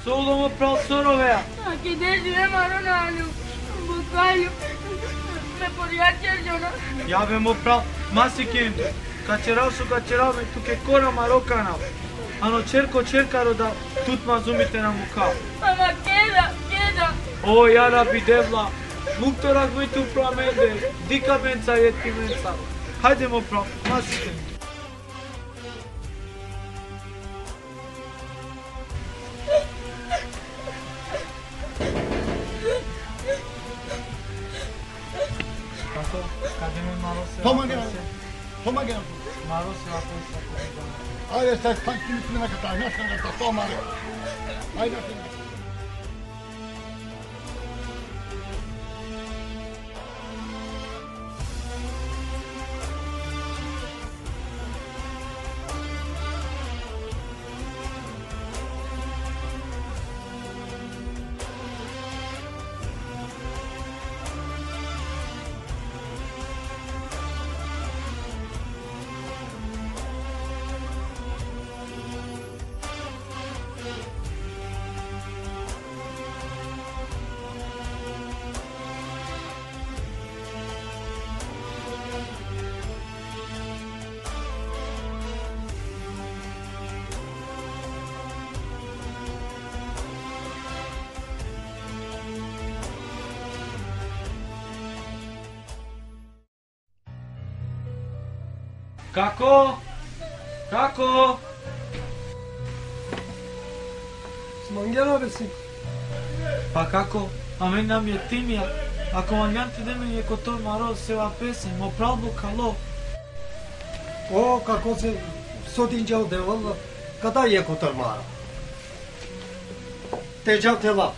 Solo mă praf sorovea. Chideți de maronaliu, bucaliu, me poria cergiona. Ja ve mă praf, masi kento. Kacerau, tu che cora marocana. Ano cercaro da tut mazumite na muka. Ama queda. O, iara bidevla. Muktorak mi tu pramende. Dika mensa yetki mensa. Hajde mă praf, masi kento. Kako, kada mi malo se... Toma gel. Malo se vaposa. Ajde, sad ti mislim neka taj, nešto neka to Mario. Ajde, Kako? Smanjeno bi si. Pa kako? A meni nam je timija. Ako manjante da meni je kotor maro seva pesen, mo pralbo kalo. O, kako se sotinjao devalla. Kada je kotar mara. Tejav tela.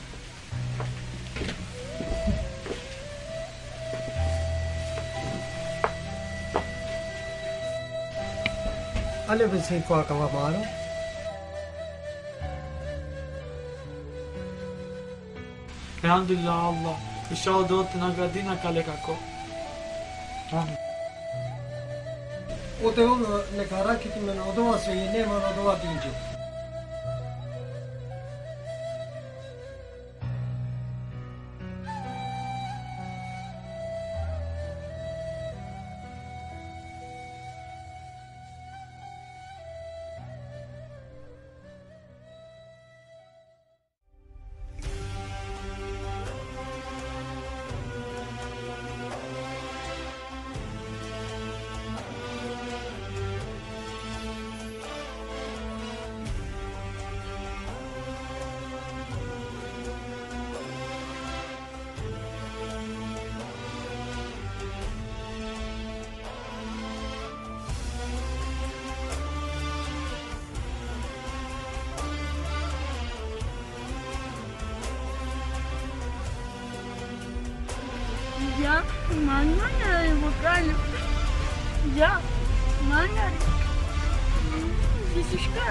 Ale bi si ko akava maro. Elhamdülillah Allah. İnşallah da te nagradi na kale kako. O te ono neka rakiti me na odova sve i nema na odova dinđe. Ya, mañana de bocano. Ya, mañana. Десушка.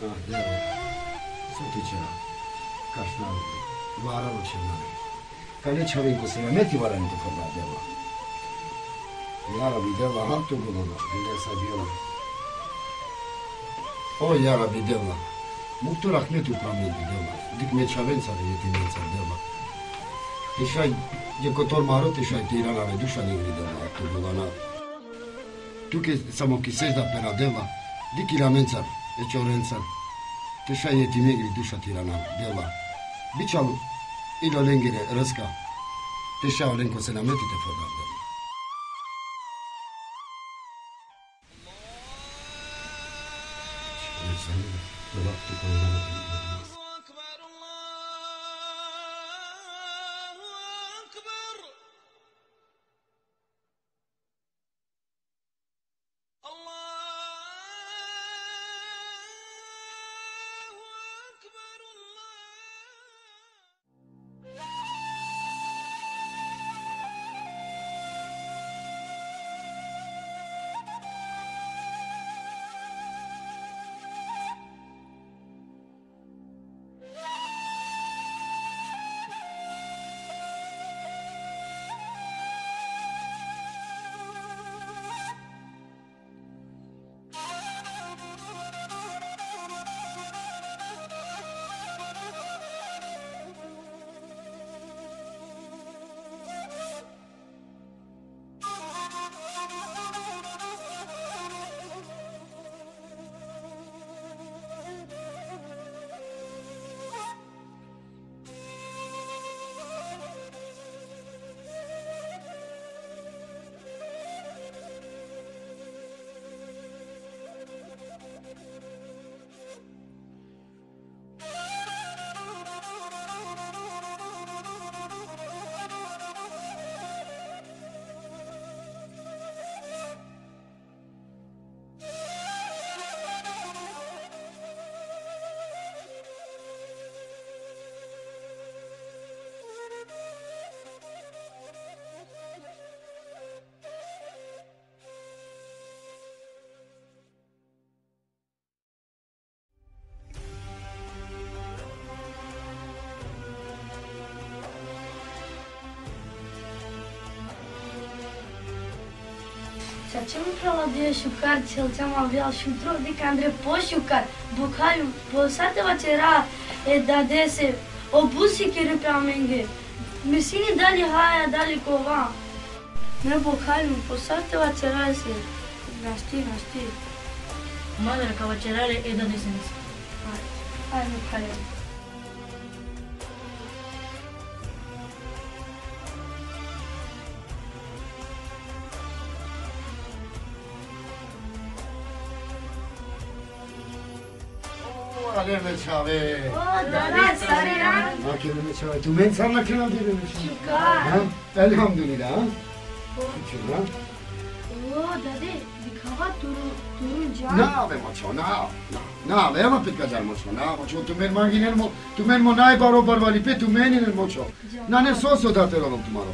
Ah, deva. Soti c'era. Cashnalo. Varalo c'era. Kale çavi bu sene meti var anı tufada deva. Ya Rabbi deva hattu bulunu. Bile sabiyor. O ya Rabbi deva. Muktu rahmetu pamedi deva. Dikme çaven sarı yetimin sarı deva. Teşay jekotor maro teşay tiran ave dusha negri deva. Hattu bulana. Tu che samo chi sei da per deva. Diki ramensar. E çorensar. Teşay yetimegri dusha tirana deva. Biçalu. Ilo lengere răsca. Teșa o lenco se nameti te fodată. Zачем проводил шукар, целцам авиал шутро, декандре по шукар, букалю, посатова тера, дадесе, обуси кирипаменге. Мисини дали хая, дали кова. Не букалю, посатова тера се. Насти. Madre cavacerale e da desens. Hai bukalю. Aleme çave. Dada, sareran. Aleme çave. Tu men sana kena dire mi? Şukar. Elhamdülillah. Şükür ha. Dade, dikhava turu ja. Na ave maço, na ave ama pit kazar maço, na maço tu men marginal mo, tu men mo nai barobar vali pe tu men in maço. Na ne soso da te rolom tumaro.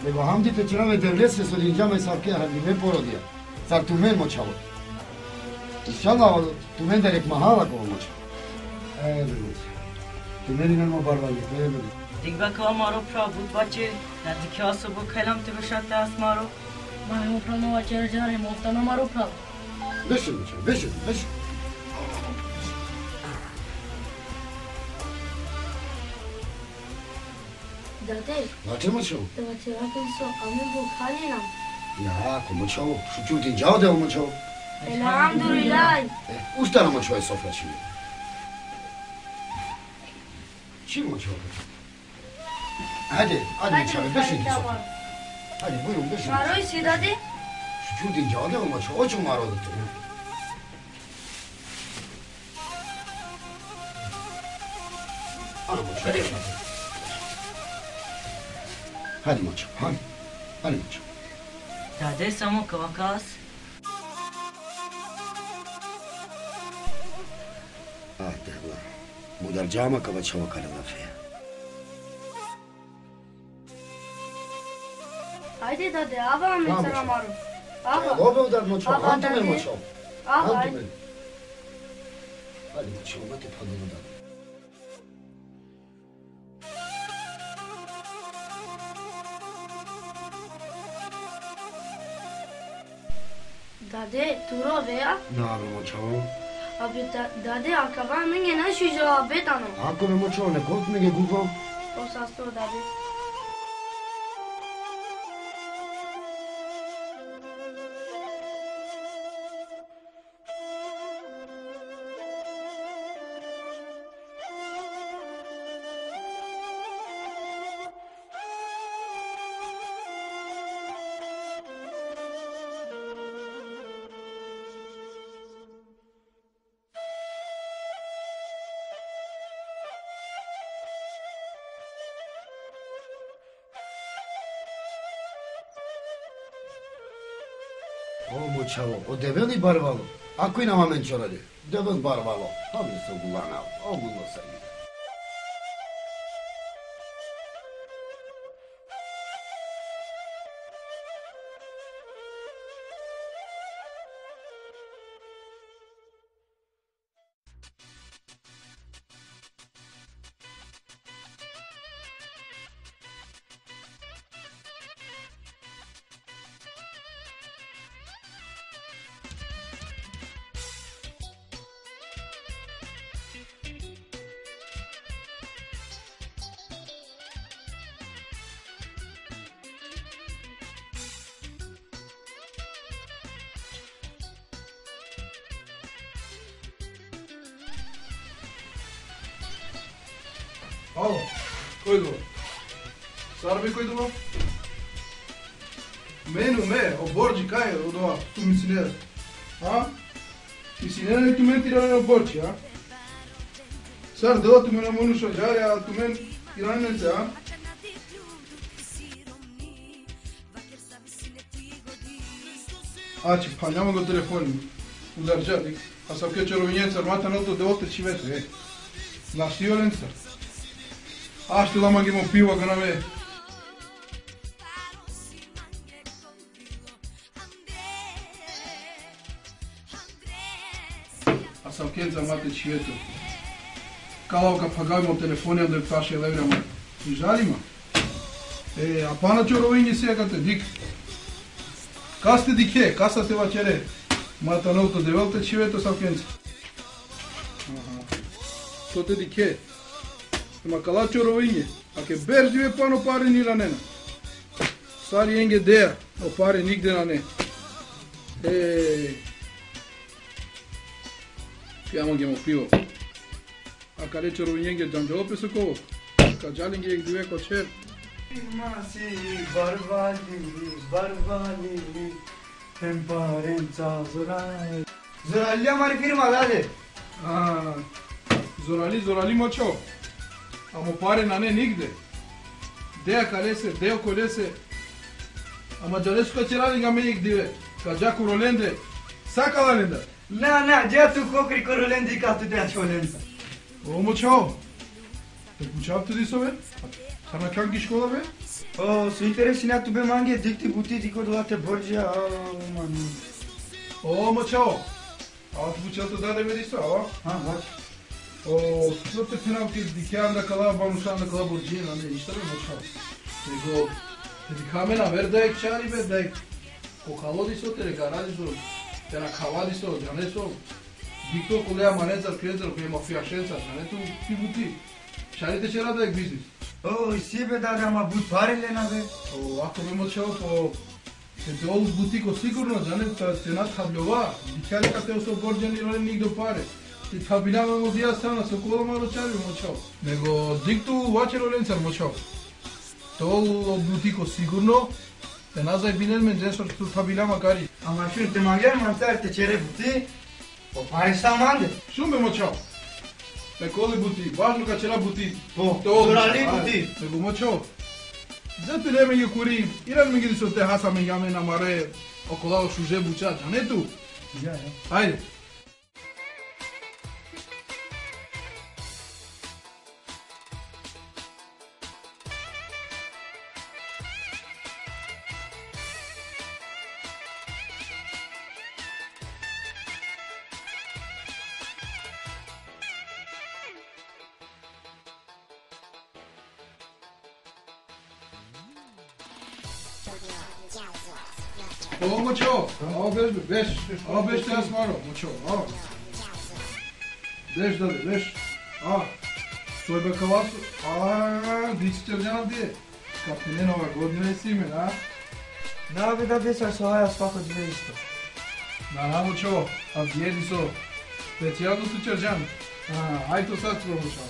Nego hamdi te çrave devlet se solinja me sarke hadi me poro dia. Sar tu men maço. İnşallah tu men derek mahala ko maço. Evet. Tu men in mo barvali, evet. Digba kava maro pra budvace, na dikya sobo kalam te bashate asmaro. Mane mo prano vacera jare mo tana maro pra. Beşin maço, beşin. Dade, Vate maço. tevacera penso, ame bukhali nam. Ya ko maço, şükür din cao de maço. Elhamdülillah. Ustana maço e sofra şimdi. Kim maço? Hadi maço, beşin sofra. Hadi buyurun beşin. Maroy si dade. Şükür din cao de maço, o çok maro tuttu. Ana maço. Hadi maço, hadi maço. Dade samo kavakas. Ah devla. Bu dar cama kava çava karala fe. Haydi dade, ava ame Tamam, sana maço. maro. Ya Ava. lobe udar maço, Ava hantu men dade. maço. Ava, Hantu haydi. men. Hadi moçavo, bate padını da. Dade, tu rove ya? Ne abi moçavo? Abi dade, akava minge na şu cevabet ano. Ako me moçavo, ne kolt mi ge gugo? O sasto dade. O moçavo, o develi barvalo. Ako inama men çorali. Devel barvalo. Hamle se gulana, o gulo se. Alo, koji dola? Sarbi koji dola? Menu, o borgi, kaj je dola? Tu misinera. Ha? Misinera ne tu men tirane na borgi, ha? Sar dola tu men amonu šađare, a tu men tirane ne se, ha? Ači, pa няма го телефони. Удържа, а съм ке чаровинец армата ното девоте чивете, на сиоленца. Аз ще лама ги му пива ga na me. A sam kenza mate čivete. Kalavka pa gajmo telefonijam da paše levrama. I žalima. A pana čorovinji sekate, dik. Kaste dike, kasate vačere. Mata nauto develte čivete sam kenza. To te dike. Ma kala čorovinje, a ke beržive pano pare ni la nena. Stari enge dea, o pare nigde na ne. Piamo gemo pivo. A kare čorovinje džanđolo peso kovo. Ka džalinge ek dive ko čer. Masi barvali, temperența zorale. Zoralia mari firma, dade. Zorali močo. Amo pare na ne nigde. Dea kalese, deo kolese. Ama džalesu ka čeralinga me ek dive. Ka džaku rolende. Saka lalenda. Na, gdje tu kokri korolendi ka tu dea čolenca. O močo. Te kućav tu disove? Sa na kanki škola be? O, su interesi na tu be mange, dikti buti diko dolate borđa, man. O močo. A tu kućav tu dade me diso, ava? Ha, baš. O, susote penalti dikjam da kala banušan da kala borđina, ne, ništa be močo. Nego, te dikame na ver da ek čari be, da ek kokalo diso, te regara diso, te na kava diso, jane so. Dikto kolea manezar, krezar, koje mafijašenca, jane tu ti buti. Šari te čera da ek biznis. O, si be dade, ama but pare lena be. O, ako be močo, po te olu butiko sigurno, jane, te nat habljova, dikjali ka te oso borđani role nigdo pare. Ti tabilama mo dija strana, sokola malo čari močo. Nego, diktu vače rolencar močo. Te olu butiko sigurno, te nazaj binen men jesor tu tabilama gari. Ama šun te manger mantar te čere buti, o pare sa mande. Šum be močo. Nekoli buti, važno ka čera buti. Po, Te olu- zorali Aj, buti. Nego močo. Zato ne me je kuri, iran me gidi so te hasa me jame na mare, okolao šuže bučat, a ne tu. Ja. Ajde. O moço, al beş, al 5 tane smaro, moço, al. 5 dedi, 5. Al. Soy bakavasu, dici çercan diye. Kapine nova godine si men, a? Na bi da desa soja svako 200. Na, moço, a vjedi so. Specijalno su čerđan. Aj to sad probušao.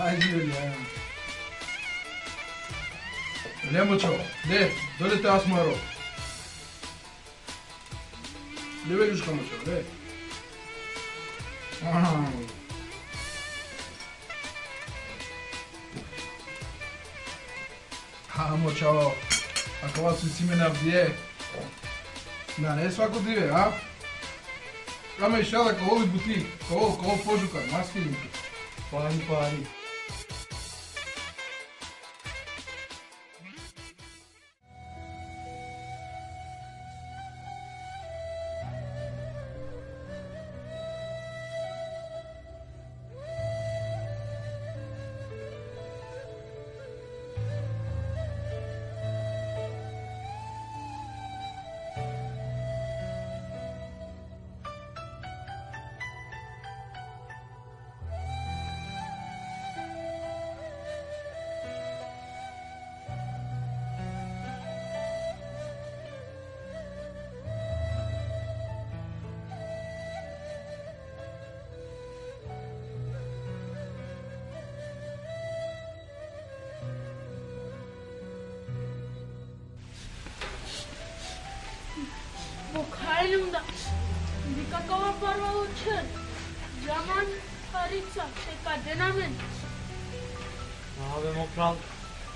Aj živjeli, aj. Ne moćo, ne, dolete asmaro. Ne veljuška moćo, ne. Moćo, ako vas su simena gdje. Da, ne svako dive, a? Kama išala kao ovi butik, kao požukan, maskilinki. Pari. Bukhailumda Dikakawa parva uçer Zaman haritsa Teka denamen Ave mă pral,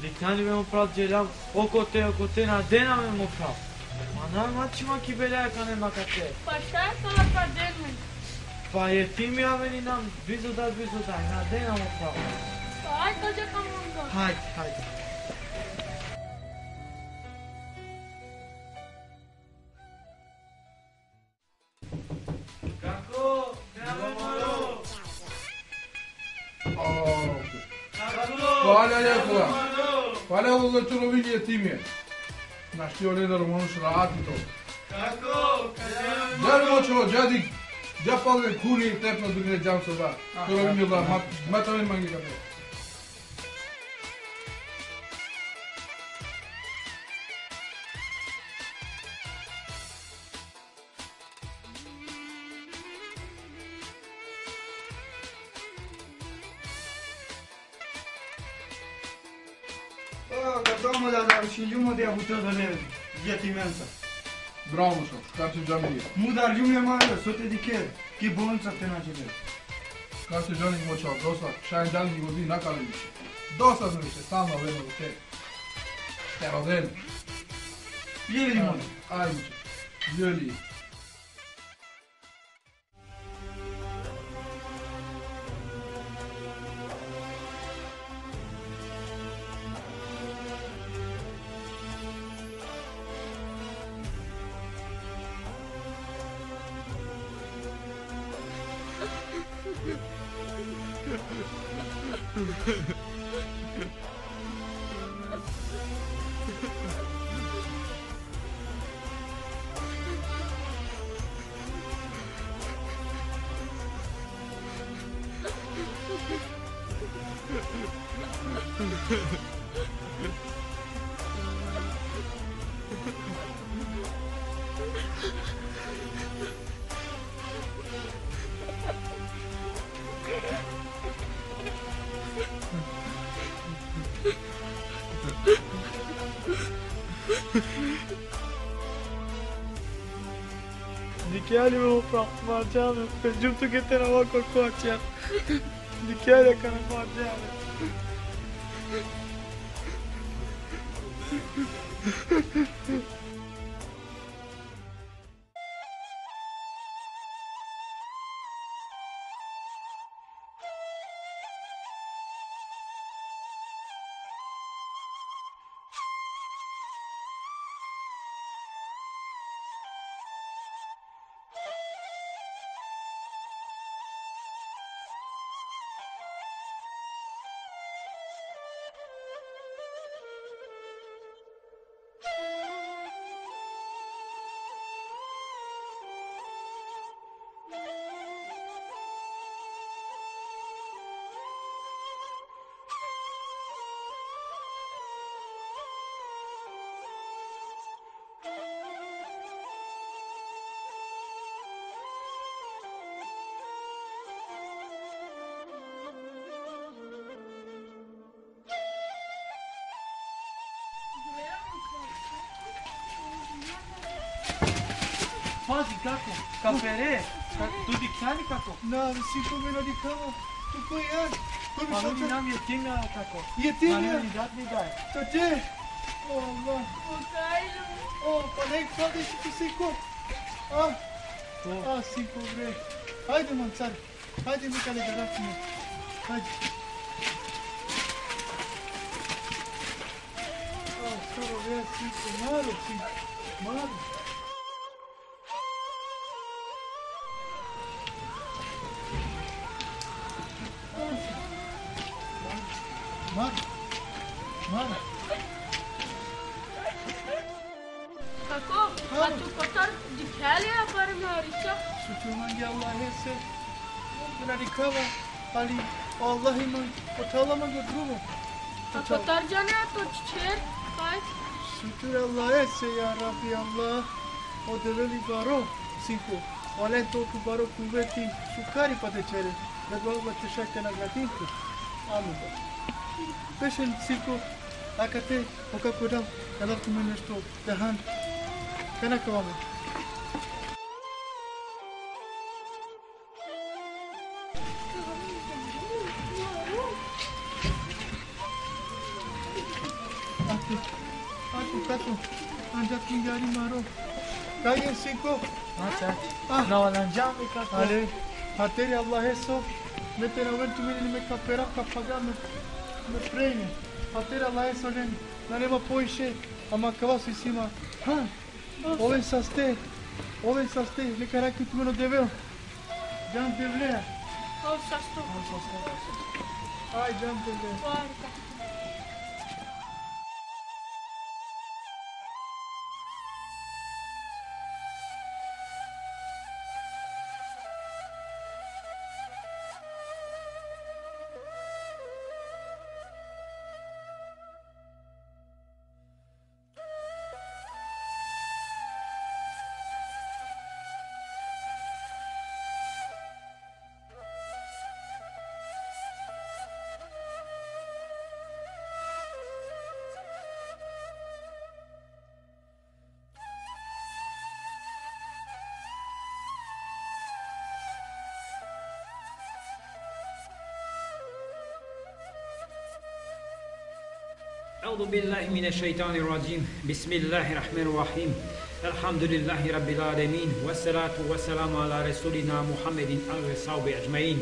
licnani mă pral gelam, o cote na dena mă pral. Mana maçma ki belaya kane makate. Paşa kala padenmen Pa je timi aveni nam bizuda, na dena mă pral. Ay kaja kamanga Haydi. Kako, dena maro. Hvala lijepo. Hvala ovo za čurovinje timje. Naš ti oleda romanuš rati to. Kako, Džar moćo, džadik, džapalve kuni tepno dugne džam sada. Čurovinje da, mataven mangi ga ne. Doamă, dar și lumea de avută de ne ietimența. Bravo moćo, kar će džanije. Mu dar lume mare, sote di ker, ki bolnica te nađe. Kar će džanik moćo, dosta, šajan džanik vodi nakale više. Dosadno više, stalno vedno u te. Te roden. Jeli mu. Aj moćo, ljeli. Dichiari mă pral, margeame, pe giuptu che te nava cococia. Dichiari că ne margeame. pazi kako, kapere, tu dikjani kako. Na, sinko me nadikava. Tu koji ja? Koji mi Pa sad mi nam je timja kako. Jetimja? Ma ne ni dat ni daj. Tate! O, Allah. Bukhailum. O, pa nek padiš ti, sinko. To. Sinko, bre. Hajde, man, car. Hajde mi kada ga vratimo. Hajde. Skoro, bre, sinko. Malo, sinko. Malo. Malo. Kako? A tu kotar dikhaliya par Marica? Şükür hangi Allah hesse. Buna dikava. Ali Allah'ı mı? Otalama götürümü. A kotar jane to cher kai? Şükür Allah hesse ya Rabbi Allah. O develi baro. Cinco. Olen toku baro kuvveti. Şukari patecere. Ve Allah teşekkür ederim. Amin. Peşin cinco. Akate oka kodam. Kadar kumenesto. Dahan. Kana kavame. Kato. Ancak tinggali maro. Kaya cinco. Acha. Na walanjam kako. Ale. Hateri Allah eso. Mete na ventu meni me kapera kapaga me prene. Hateri Allah eso len. Na nema poiše. Ama kavas em cima. Oven saste. Oven saste. Le cara que tu não deveu. Jam devlea. Ho sasto. Ai jam devlea. Varka. أعوذ بالله من الشيطان الرجيم بسم الله الرحمن الرحيم الحمد لله رب العالمين والصلاة والسلام على رسولنا محمد عليه وصحبه أجمعين.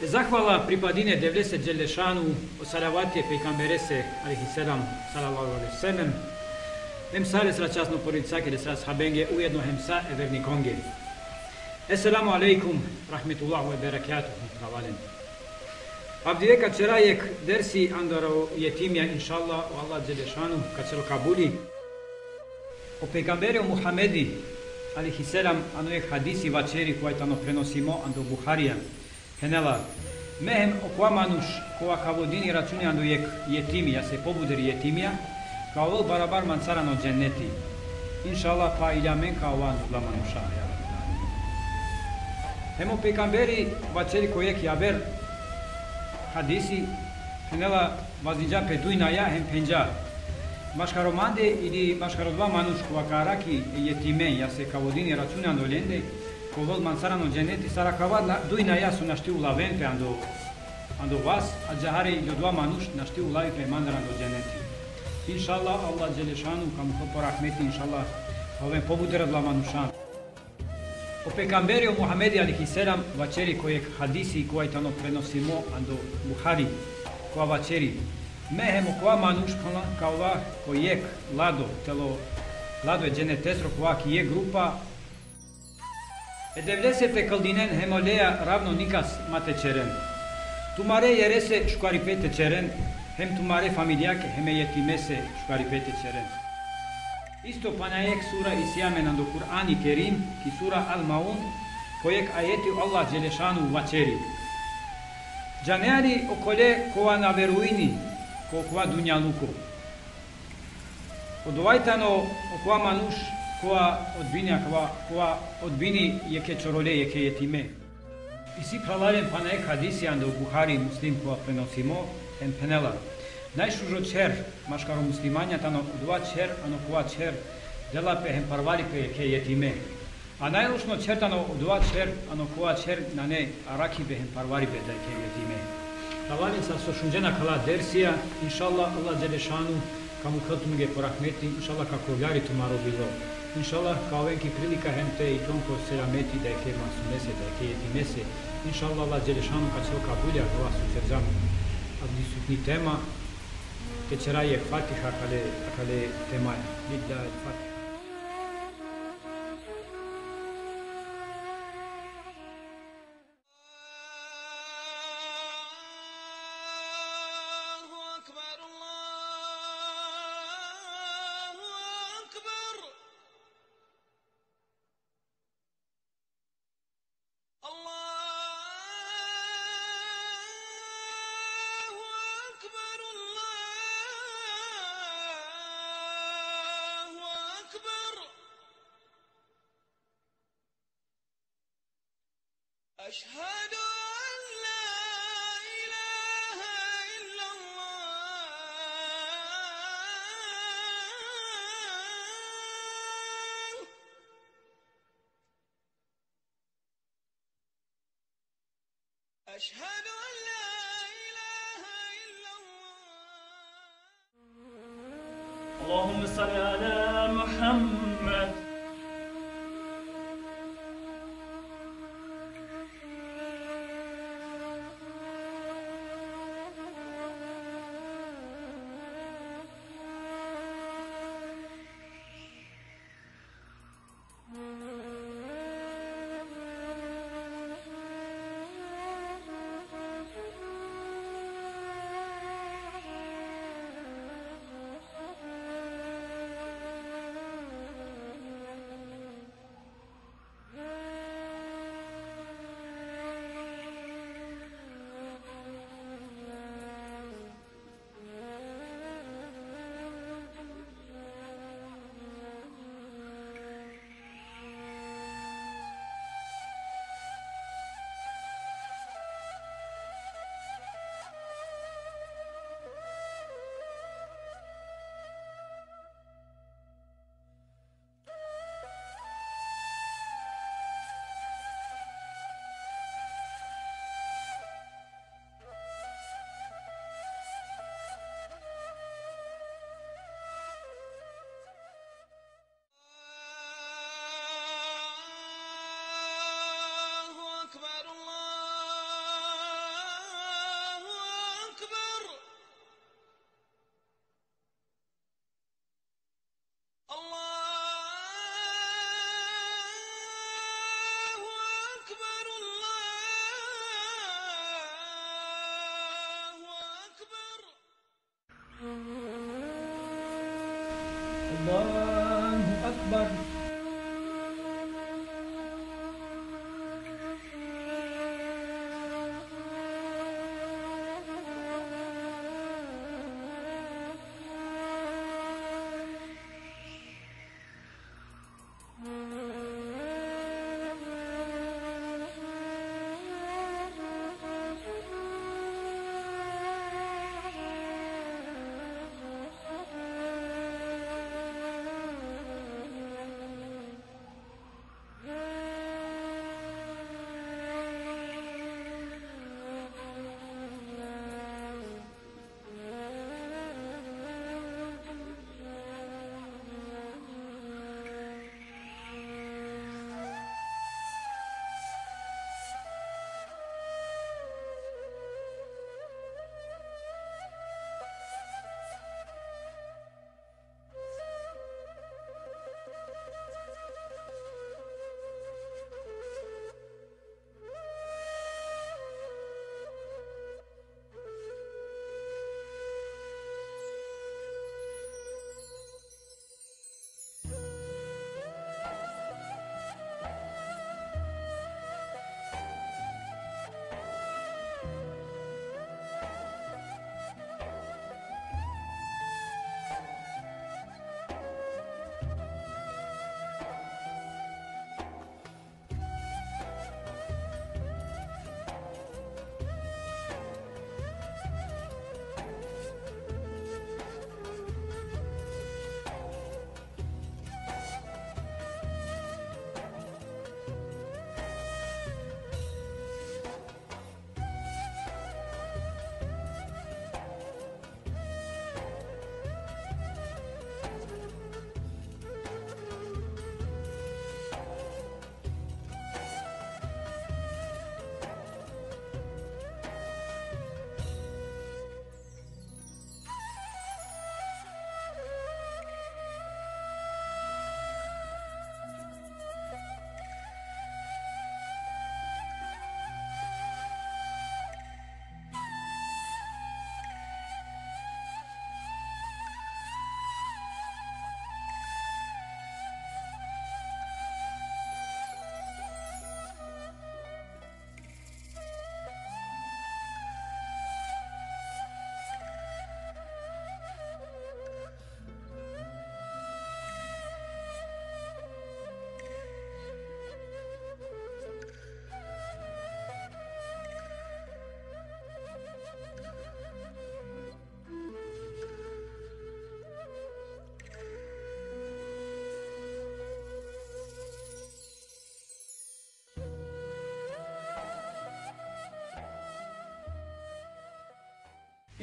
Zahvala pripadine Devlese Đelešanu, o salavatje pejgamberese alaihi selam, sallallahu alaihi sallam, hemsare sra časno porodicake, da sra sahabenge, ujedno hemsa e vernikonge. Esselamu alaikum, rahmetullahu ve berekatuhu, kavalen. Abdiveka čerajek dersi andaro jetimja, inshallah, o Allah Đelešanu, kad se lo kabuli. O pejgambere Muhamedi, alaihi selam, ano je hadisi vačeri koje tano prenosimo, ando Buharija. Henela, mehem okuamanuš kova kavodini računi ando jetimija, se pobuderi jetimija, kao vol barabar mansarano dženneti. Inshallah, pa ilja men kao van ulamanusha. Hemo pejgamberi vačeri kojek jaber hadisi, henela vazinja peduina ja hem penja. Maškaromande ili maškarodva manuš kova karaki jetimen, ja se kavodini računi ando lende, Kovol mansarano dženeti sarakava duina ja su našti ulaven pe ando vas, a džahare ljudva manuš našti ulavi pe mandarando dženeti. Inshallah, Allah Đelešanu, kamu hopo rahmeti, inshallah, ovem pobude radla manušan. O pejgamberio Muhamedi alaihi selam, vačeri kojeg hadisi koji tano prenosimo ando Buhari, koja vačeri, mehemo koja manuš kao va kojeg lado, telo lado je dženetesro koja ki je grupa, Edevlese pe kaldinen hemolea ravno nikas mate čeren. Tumare jerese škaripete čeren, hem tumare familjake heme jetimese škaripete čeren. Isto panajek sura isyamen ando Kur'ani Kerim ki sura Al-Maun kojek ajeti Allah Đelešanu vačeri. Džaneari okole kova na veruini, kova dunjaluko. Odovajtano okova manuš koja odbini jeke čorole, jeke jetime. I si pralarem pa nek hadisi ando Buhari muslim koja prenosimo, en penela. Najšužo čer, maškaro muslimanja, tano dva čer, ano kova čer, dela pe hem parvari pe ke yetime. A najrušno čertano u dva čer, ano kova čer na ne araki pe hem parvari pe da ke yetime. Tavalica so šunđena kala dersija, inšallah Allah Đelešanu kamu khatumge po rahmeti, inšallah kako vjari tumaro bilo. Inšallah kao venki prilika hem te i tonko selameti da ke masumese, da ke yetimese. Inšallah Allah Đelešanu kad se oka bulja ova su serzam abdisutni tema, che c'era je Fatiha kale tema je. Lillahi Fatiha. أشهد أن لا إله إلا الله أشهد أن لا إله إلا الله اللهم صل على محمد الله أكبر.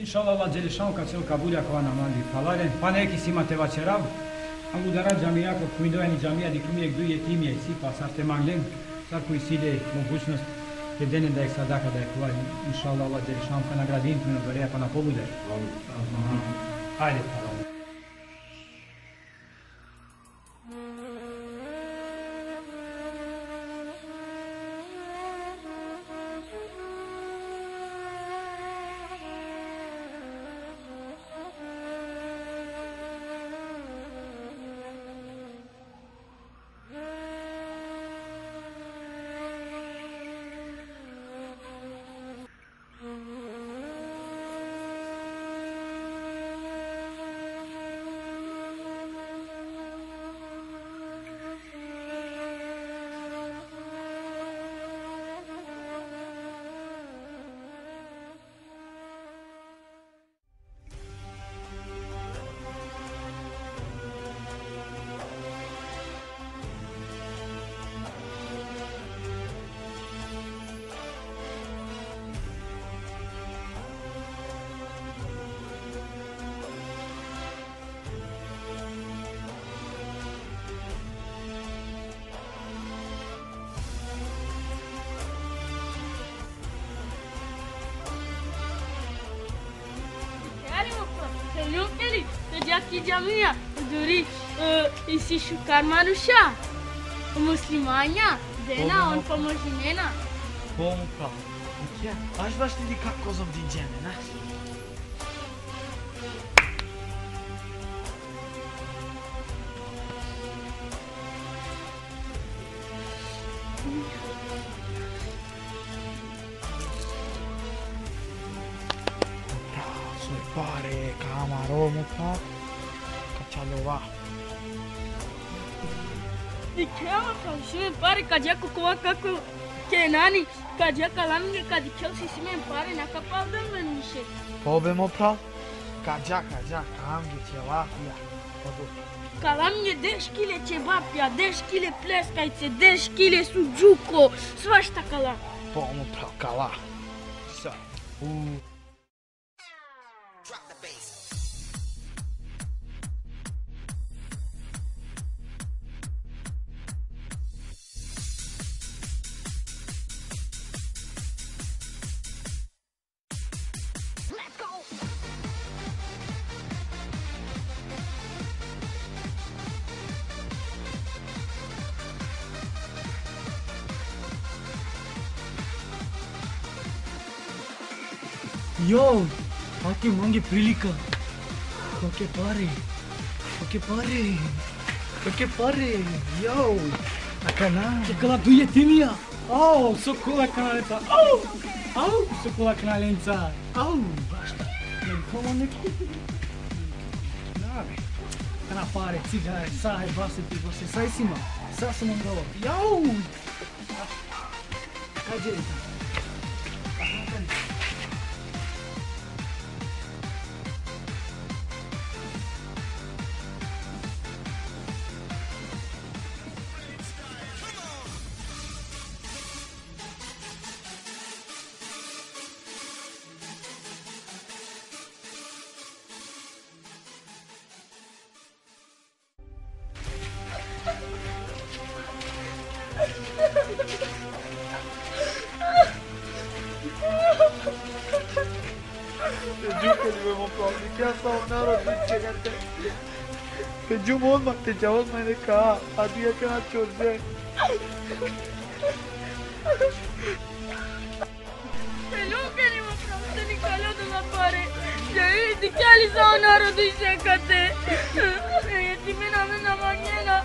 Inşallah Allah Celle Şanu ka cel kabul ya kwana mandi falare pane ki sima te vacherab amu dara jamia ko kuido ani jamia di kumi ek du yetim ye si pasarte manglen sar ku isile mogućnost te dene da ek sadaka da ek var inşallah Allah Celle Şanu ka nagradin tu ne pa na pobude. Hajde. Jackie Jamia, duri isi shukar manusha. Muslimania, dena on pomožinena. Bom prav. Ja, aș vrea știi kako zom din gene, na? Pare camaromo pa caccialova. Dicevo că și mi pare că Jacu cova како Kenani, că Jaca la mine că dicevo si mi pare na capal de menișe. Pobemo prav. Kađa, kam je ceva ja. Că la mine 10 kg cebapja, 10 kg pleskajce, 10 kg suđuko, svašta kala. Bomo prav kala. Sa. Yo, aqui mangue prilica. Que pare. Yo. Akana. Que kala duye timia. Oh, sokula kanaleta. Oh, sokula kanalenza. Oh, basta. Como ne Nave. Kana pare, cigare, sai, você sai cima. Sasa mangalo. Yo. Kajeita. Tecum olmak, tecavüz ka, adiye kana çözde. Nu querim o să ni calea de la pare. De chiali sa onaro de secate. E timena mena mañana.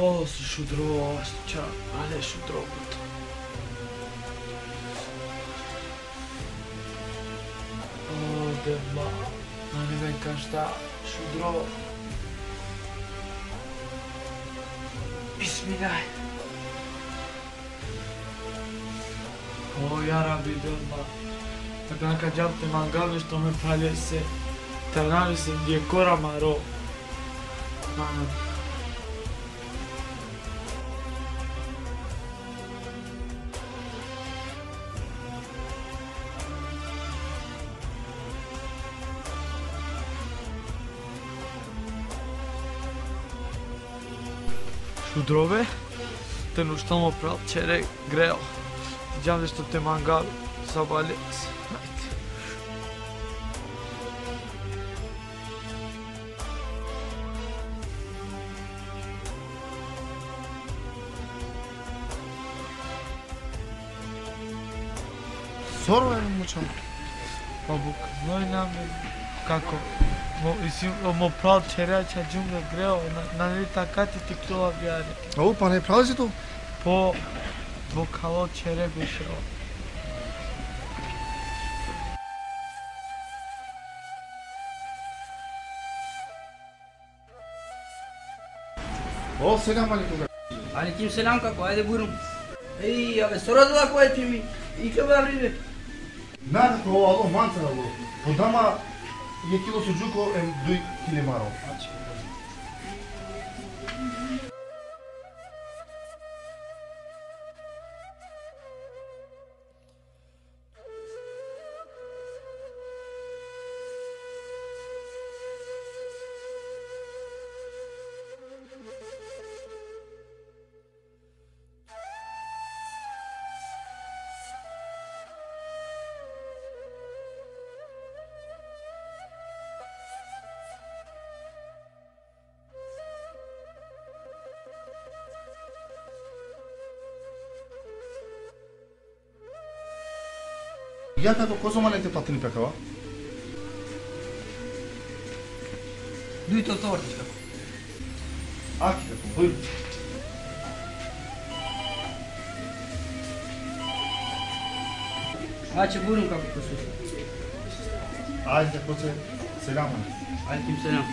O, šudro, ča, ale šudro. O, dema, no ne vem každa, šudro. Bismillah. O, ya Rabbi dema. Tako kad jam te mangalu što me palje se, tanali se gdje kora maro. Šudrove, te nu što mu prav čere greo. Vidim što te mangal sabale. Sorma je mučan. Pa buk, znoj nam kako. Mo prav čere ča džunga greo, na li taka ti klova bjare. Ovo pa ne pravi si to? Po bokalo čere bišao. O, selam aleyküm. Aleykümselam kako, hadi buyurun. Ey abi soradılar ko etimi. İyi ki var. Nada, to alo mantra alo. Podama je kilo suđuko em duj kilimaro. Ja kako ko zoma ne te platini pekava? Duj to tortička. Aki kako, buyur. Aç buyurun kako kusu. Ajde kako se selam aleyküm. Aleykümselam.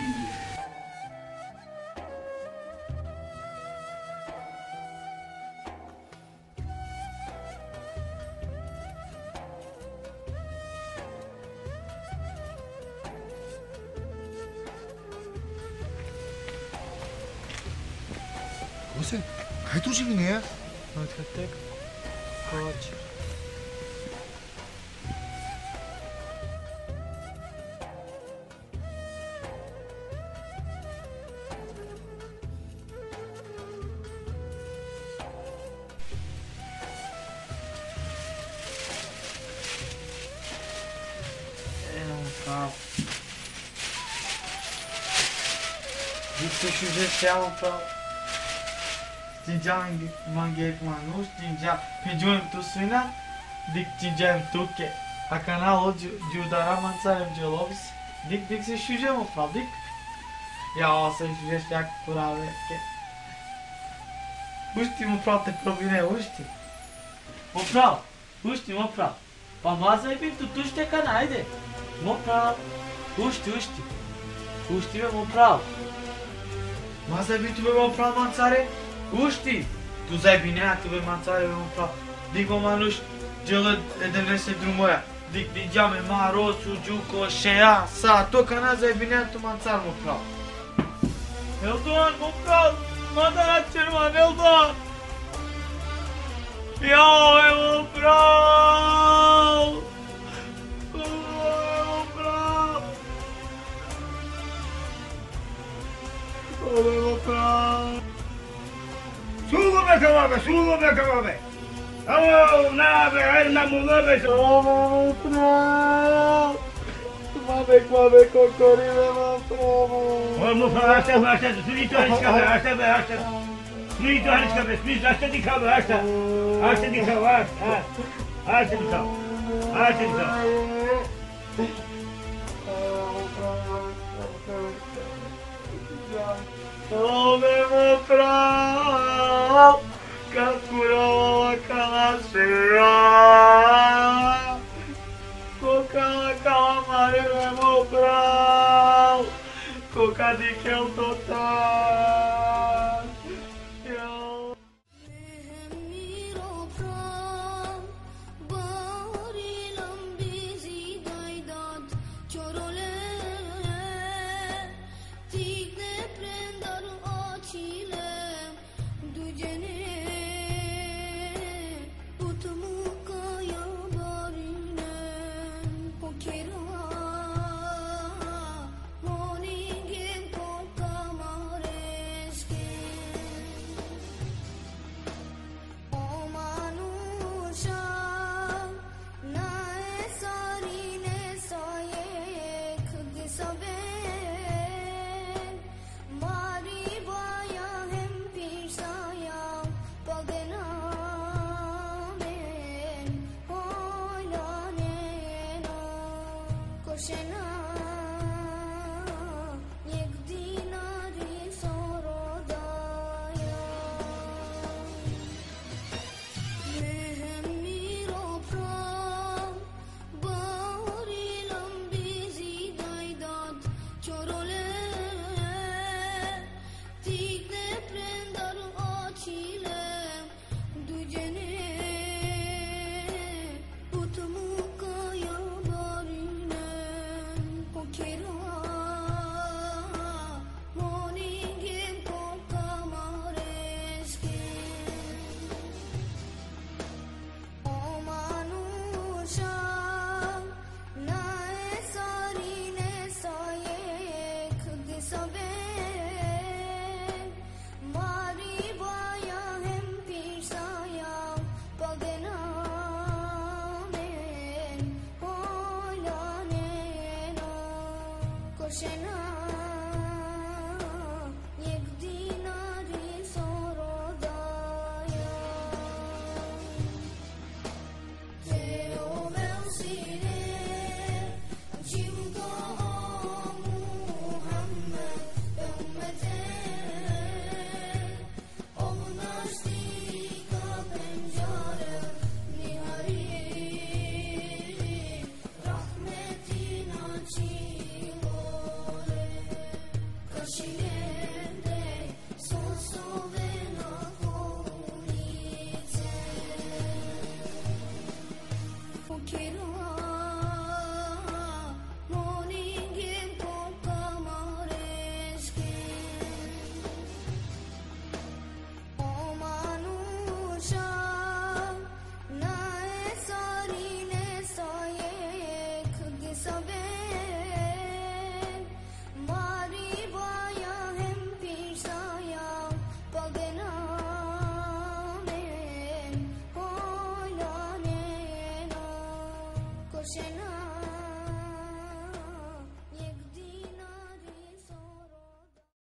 Kose, kaj tu živi ne je? Odkad tek koče. Evo kao. Dik se šuže sjamo pravo. Cinjang manggil manus, cinjang pejuan tu suina, dik cinjang tu ke. Akana o judara mansarem jelovis, dik se şuje mu prav dik. Ya se şuje şak kurave ke. Ušti mu prav te probine ušti. Mu prav, ušti mu prav. Pa mazaj bim tu tušte kana ajde. Mu prav, ušti. Ušti me mu prav. Mazaj bim tu me mu prav mansare. Ušti, tu zajbine atıve manțare ve un praf. Dic o manuș, gelă edenese drumoia. Dic digeame maro, sujuco, șea, sa, to cana zajbine tu manțar mă praf. Eldoan, mă praf, mă da cerman, Eldoan. Iau, mă praf. Mă praf. Mă praf. Sugo be kavabe. Alo, na be, ay na mulo be. Mă praf. Mame kokorime, mă praf. O mu asta, sunito hariska be, asta. Sunito hariska be, spis, asta dikhabe, asta. Asta dikhabe, asta. Asta dikhabe. Asta dikhabe. Mă praf. Coca de que eu tô